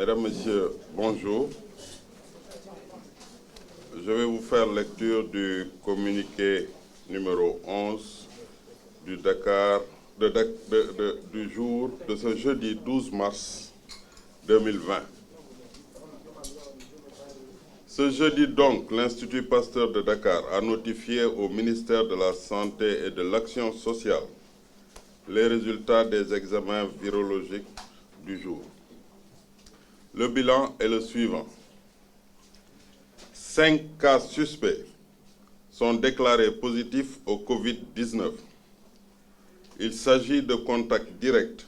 Mesdames, Messieurs, bonjour. Je vais vous faire lecture du communiqué numéro 11 du Dakar, du jour de ce jeudi 12 mars 2020. Ce jeudi donc, l'Institut Pasteur de Dakar a notifié au ministère de la Santé et de l'Action sociale les résultats des examens virologiques du jour. Le bilan est le suivant. 5 cas suspects sont déclarés positifs au Covid-19. Il s'agit de contacts directs,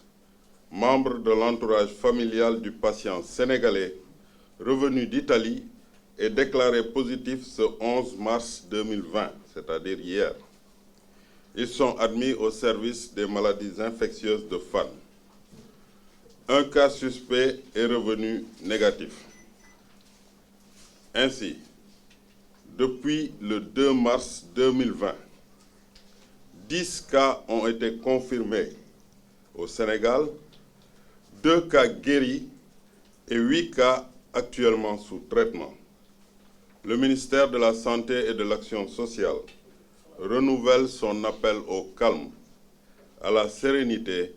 membres de l'entourage familial du patient sénégalais revenu d'Italie et déclaré positif ce 11 mars 2020, c'est-à-dire hier. Ils sont admis au service des maladies infectieuses de Fann. Un cas suspect est revenu négatif. Ainsi, depuis le 2 mars 2020, 10 cas ont été confirmés au Sénégal, 2 cas guéris et 8 cas actuellement sous traitement. Le ministère de la Santé et de l'Action sociale renouvelle son appel au calme, à la sérénité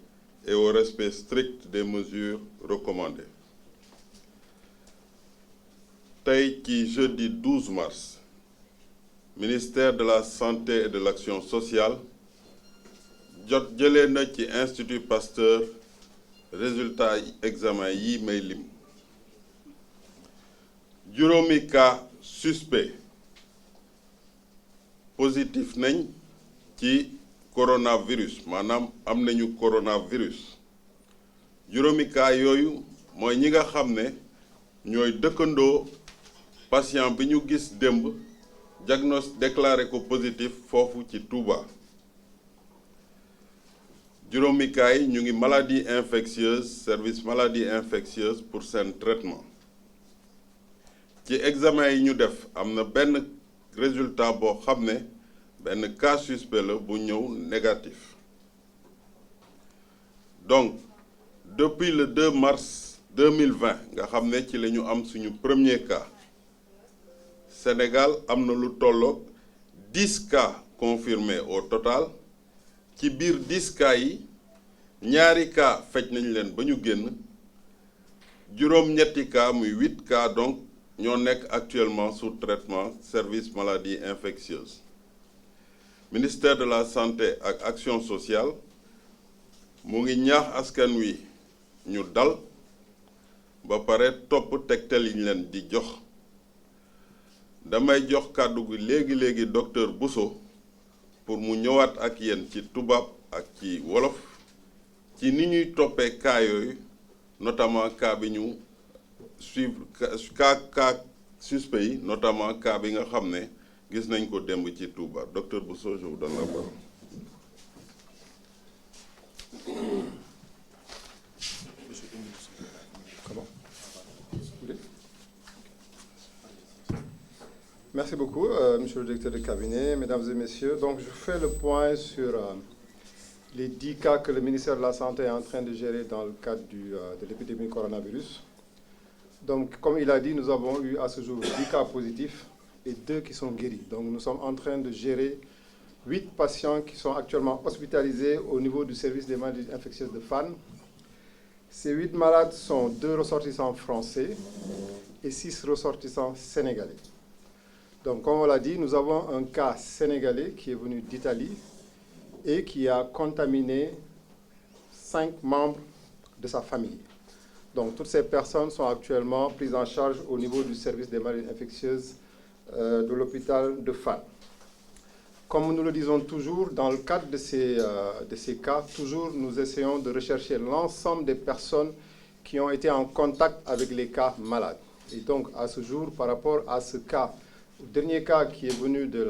et au respect strict des mesures recommandées. Tey ci jeudi 12 mars, ministère de la Santé et de l'Action sociale jëlee na ci Institut Pasteur résultat examen yi may lim. Juróomi cas suspect positif nañ ci coronavirus maanaam am nañu coronavirus. Juróomi cas yooyu mooy ñi nga xam ne ñooy dëkkandoo patient bi ñu gis démb déclaré ko positif foofu ci Touba. Juróomi cas yi ñu ngi maladie infectieuse service maladie infectieuse pour seen traitement. Ci examen yi ñu def am na benn résultat boo xam ne benn cas suspect la bu ñëw négatif. Donc depuis le 2 mars 2020 nga xam ne ci la ñu am suñu premier cas, Sénégal am na lu tolloog 10 cas confirmés au total. Ci biir 10 cas yi ñaari cas faj nañ leen ba ñu génn, juróom-ñetti cas muy 8 cas donc ñoo nekk actuellement sous traitement service maladie infectieuse. Ministère de la Santé ak Action sociale mu ngi ñaax askan wi ñu dal ba pare topp tegtal yi ñu leen di jox. Damay jox kàddu gi léegi docteur Bousso pour mu ñëwaat ak yéen ci tubaab ak ci wolof ci ni ñuy toppee cas yooyu, notamment cas bi ñu suivre cas suspect yi, notamment cas bi nga xam ne gis nañ ko démb ci Touba. Docteur Bousso, je vous donne la parole. Merci beaucoup, monsieur le directeur de cabinet, mesdames et messieurs. Donc, je fais le point sur les 10 cas que le ministère de la Santé est en train de gérer dans le cadre de l'épidémie coronavirus. Donc, comme il a dit, nous avons eu à ce jour 10 cas positifs et 2 qui sont guéris. Donc, nous sommes en train de gérer 8 patients qui sont actuellement hospitalisés au niveau du service des maladies infectieuses de Fann. Ces 8 malades sont 2 ressortissants français et 6 ressortissants sénégalais. Donc, comme on l'a dit, nous avons un cas sénégalais qui est venu d'Italie et qui a contaminé 5 membres de sa famille. Donc, toutes ces personnes sont actuellement prises en charge au niveau du service des maladies infectieuses de l'hôpital de Fann. Comme nous le disons toujours, dans le cadre de ces cas, toujours nous essayons de rechercher l'ensemble des personnes qui ont été en contact avec les cas malades. Et donc, à ce jour, par rapport à ce cas, le dernier cas qui est venu de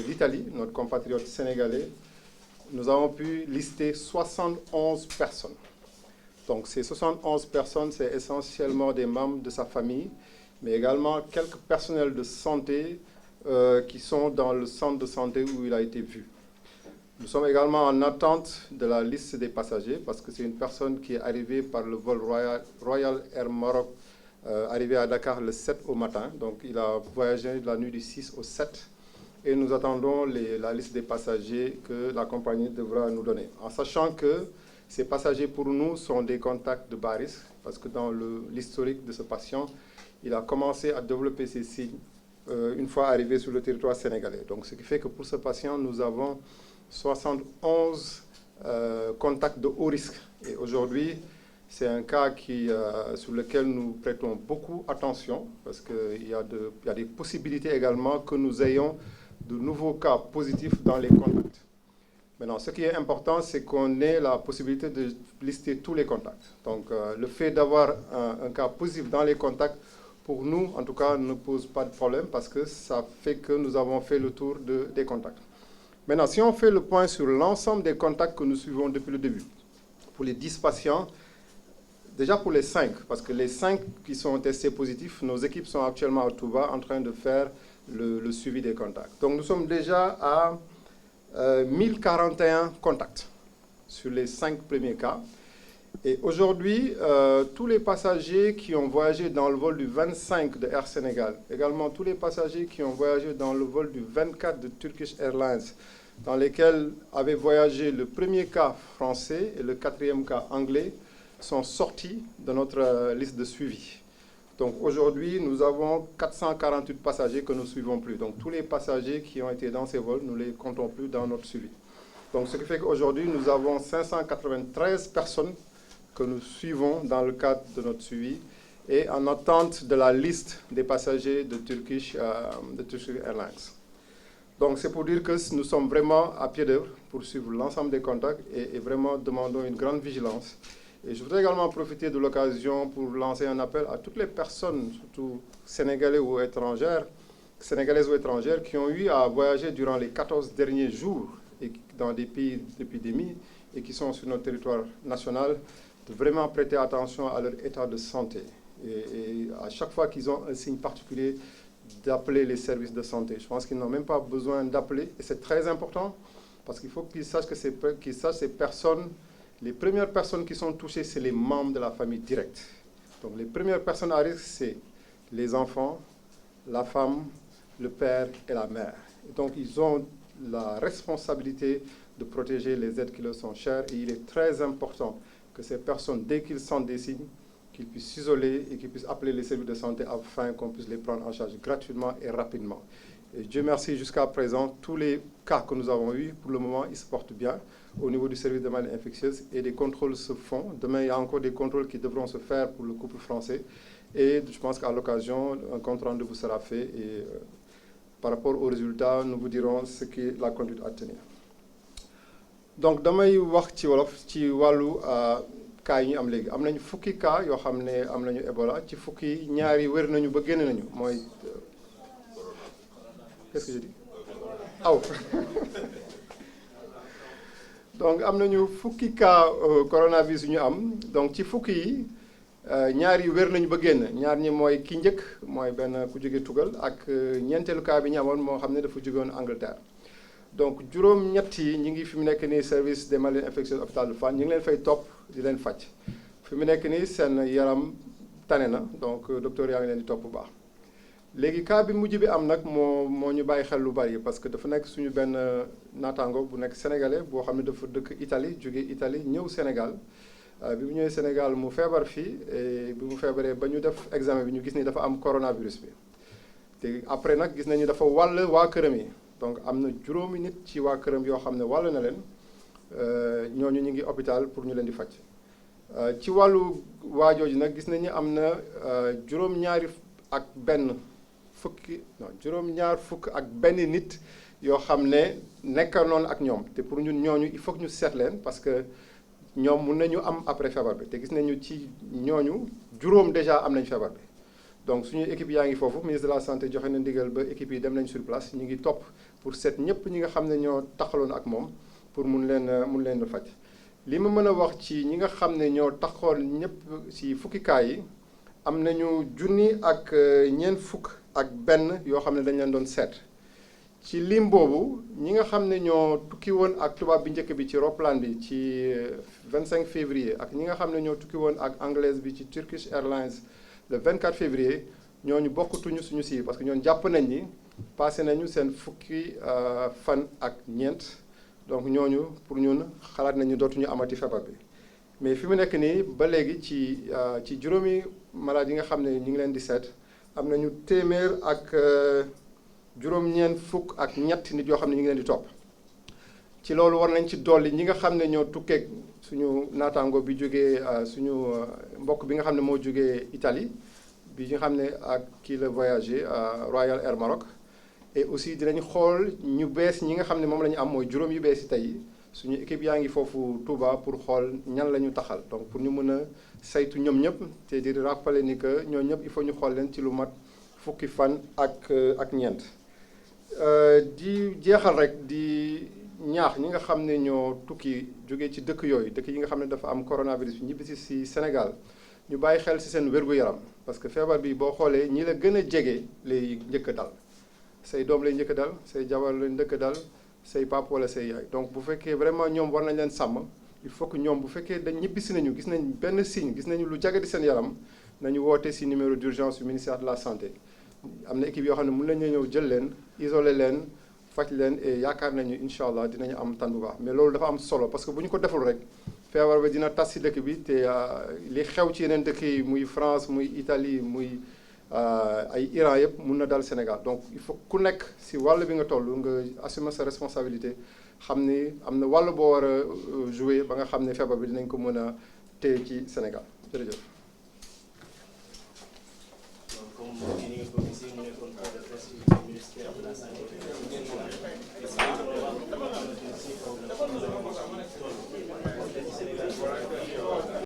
l'Italie, notre compatriote sénégalais, nous avons pu lister 71 personnes. Donc ces 71 personnes, c'est essentiellement des membres de sa famille, mais également quelques personnels de santé qui sont dans le centre de santé où il a été vu. Nous sommes également en attente de la liste des passagers parce que c'est une personne qui est arrivée par le vol Royal Air Maroc, arrivé à Dakar le 7 au matin. Donc il a voyagé de la nuit du 6 au 7 et nous attendons la liste des passagers que la compagnie devra nous donner. En sachant que ces passagers pour nous sont des contacts de bas risque parce que dans l'historique de ce patient, il a commencé à développer ces signes une fois arrivé sur le territoire sénégalais. Donc ce qui fait que pour ce patient, nous avons 71 contacts de haut risque. Et aujourd'hui, c'est un cas sur lequel nous prêtons beaucoup attention parce qu'il y a des possibilités également que nous ayons de nouveaux cas positifs dans les contacts. Maintenant, ce qui est important, c'est qu'on ait la possibilité de lister tous les contacts. Donc, le fait d'avoir un cas positif dans les contacts, pour nous, en tout cas, ne pose pas de problème parce que ça fait que nous avons fait le tour des contacts. Maintenant, si on fait le point sur l'ensemble des contacts que nous suivons depuis le début, pour les 10 patients, déjà pour les 5, parce que les 5 qui sont testés positifs, nos équipes sont actuellement à Touba en train de faire le suivi des contacts. Donc nous sommes déjà à 1041 contacts sur les 5 premiers cas. Et aujourd'hui, tous les passagers qui ont voyagé dans le vol du 25 de Air Sénégal, également tous les passagers qui ont voyagé dans le vol du 24 de Turkish Airlines, dans lesquels avaient voyagé le premier cas français et le 4e cas anglais, sont sortis de notre liste de suivi. Donc aujourd'hui, nous avons 448 passagers que nous ne suivons plus. Donc tous les passagers qui ont été dans ces vols, nous ne les comptons plus dans notre suivi. Donc ce qui fait qu'aujourd'hui, nous avons 593 personnes que nous suivons dans le cadre de notre suivi et en attente de la liste des passagers de Turkish Airlines. Donc c'est pour dire que nous sommes vraiment à pied d'œuvre pour suivre l'ensemble des contacts et vraiment demandons une grande vigilance. Et je voudrais également profiter de l'occasion pour lancer un appel à toutes les personnes, surtout sénégalaises ou étrangères, qui ont eu à voyager durant les 14 derniers jours et dans des pays d'épidémie et qui sont sur notre territoire national, de vraiment prêter attention à leur état de santé. Et à chaque fois qu'ils ont un signe particulier, d'appeler les services de santé. Je pense qu'ils n'ont même pas besoin d'appeler. Et c'est très important parce qu'il faut qu'ils sachent que ces personnes, les premières personnes qui sont touchées, c'est les membres de la famille directe. Donc les premières personnes à risque, c'est les enfants, la femme, le père et la mère. Et donc ils ont la responsabilité de protéger les êtres qui leur sont chers. Et il est très important que ces personnes, dès qu'ils sentent des signes, qu'ils puissent s'isoler et qu'ils puissent appeler les services de santé afin qu'on puisse les prendre en charge gratuitement et rapidement. Et Dieu merci, jusqu'à présent, tous les cas que nous avons eus, pour le moment, ils se portent bien au niveau du service de maladies infectieuses et des contrôles se font. Demain, il y a encore des contrôles qui devront se faire pour le couple français. Et je pense qu'à l'occasion, un compte rendu vous sera fait et par rapport aux résultats, nous vous dirons ce qu'est la conduite à tenir. Donc, damay wax ci wolof ci wàllu cas yi ñu am léegi am nañu fukki cas yoo xam ne am nañu Ebola ci fukki ñaari wér nañu ba génn nañu mooy qu'est-ce que je dis aw donc am nañu fukki cas coronavirus yu ñu am donc ci fukki yi ñaar yi wér nañu ba génn ñaar ñi mooy ki njëkk mooy benn ku jóge Tugal ak ñeenteelu cas bi ñu amoon moo xam ne dafa jógoon Angleterre. Donc juróom-ñett yi ñi ngi fi mu nekk nii service des maladies infectieuses hôpital de Fann ñu ngi leen fay topp di leen faj fi mu nekk nii seen yaram tane na donc docteur yaa ngi leen di topp bu baax. léegi cas bi mujj bi am nag moo ñu bàyyi xel lu bari parce que dafa nekk suñu benn naataango bu nekk sénégalais boo xam ne dafa dëkk Italie jóge Italie ñëw Sénégal bi mu ñëwee Sénégal mu feebar fii et bi mu feebaree ba ñu def examen bi ñu gis ni dafa am coronavirus bi te après nag gis nañu dafa wàll waa këram yi. Donc am na juróomi nit ci waa këram yoo xam ne wàll na leen ñooñu ñu ngi hôpital pour ñu leen di faj ci wàllu waajooju nag gis nañu am na juróom-ñaar fukk ak benn nit yoo xam ne nekka noonu ak ñoom te pour ñun ñooñu il faut que ñu seet leen parce que ñoom mun nañu am après feebar bi te gis nañu ci ñooñu juróom déjà am nañ feebar bi. Donc suñu équipe yaa ngi foofu ministre de la santé joxe na ndigal ba équipe yi dem nañ sur place ñu ngi topp pour seet ñëpp ñi nga xam ne ñoo taxaloon ak moom pour mun leen faj. li ma mën a wax ci ñi nga xam ne ñoo taxoon ñëpp ci fukki cas yi am nañu junni ak ñeent fukk ak benn yoo xam ne dañ leen doon seet ci lim boobu ñi nga xam ne ñoo tukki woon ak tubaab bi njëkk bi ci roplaan bi ci 25 février ak ñi nga xam ne ñoo tukki woon ak anglaise bi ci Turkish Airlines le 24 février ñooñu bokkatuñu suñu si parce que ñoon jàpp nañ ni passé nañu seen fukki fan ak ñeent donc ñooñu pour ñun xalaat nañu dootuñu amati feebar bi mais fi mu nekk nii ba léegi ci juróomi malade yi nga xam ne ñu ngi leen di seet am nañu téeméer ak juróom-ñeent fukk ak ñett nit yoo xam ne ñu ngi leen di topp ci loolu war nañ ci dolli ñi nga xam ne ñoo tukkeeg suñu naataango bi jógee suñu mbokk bi nga xam ne moo jógee Italie bi nga xam ne ak kii la voyagé Royal Air Maroc et aussi dinañ xool ñu bees ñi nga xam ne moom la ñu am mooy juróom yu bees yi tey suñu équipe yaa ngi foofu Touba pour xool ñan la ñu taxal donc pour ñu mën a saytu ñoom ñëpp te di rappeler ni que ñoo ñëpp il faut ñu xool leen ci lu mat fukki fan ak ñeent di jeexal rek di ñaax ñi nga xam ne ñoo tukki jógee ci dëkk yooyu dëkk yi nga xam ne dafa am coronavirus bi ñibbisi si Sénégal ñu bàyyi xel ci seen wér-gu-yaram parce que feebar bi boo xoolee ñi la gën a jege lay njëkk a dal say doom lay njëkk a dal say jabar lay njëkk a dal say pap wala say yaay donc bu fekkee vraiment ñoom war nañ leen sàmm il faut que ñoom bu fekkee dañ ñibbisi nañu gis nañ benn signe gis nañu lu jagadi seen yaram nañu woote ci numéro d'urgence du ministère de la santé am na équipe yoo xam ne mën nañu ñëw jël leen isoler leen faj leen et yaakaar nañu incha allah dinañu am tan bu baax mais loolu dafa am solo parce que bu ñu ko deful rek feebar bi dina tas ci dëkk bi te li xew ci yeneen dëkk yi muy France muy Italie muy ay Iran yëpp mun na dal Sénégal donc il faut ku nekk ci wàll bi nga toll nga assumer sa responsabilité xam ni am na wàll boo war a jouer ba nga xam ne feebar bi dinañ ko mën a téye ci Sénégal jërëjëf.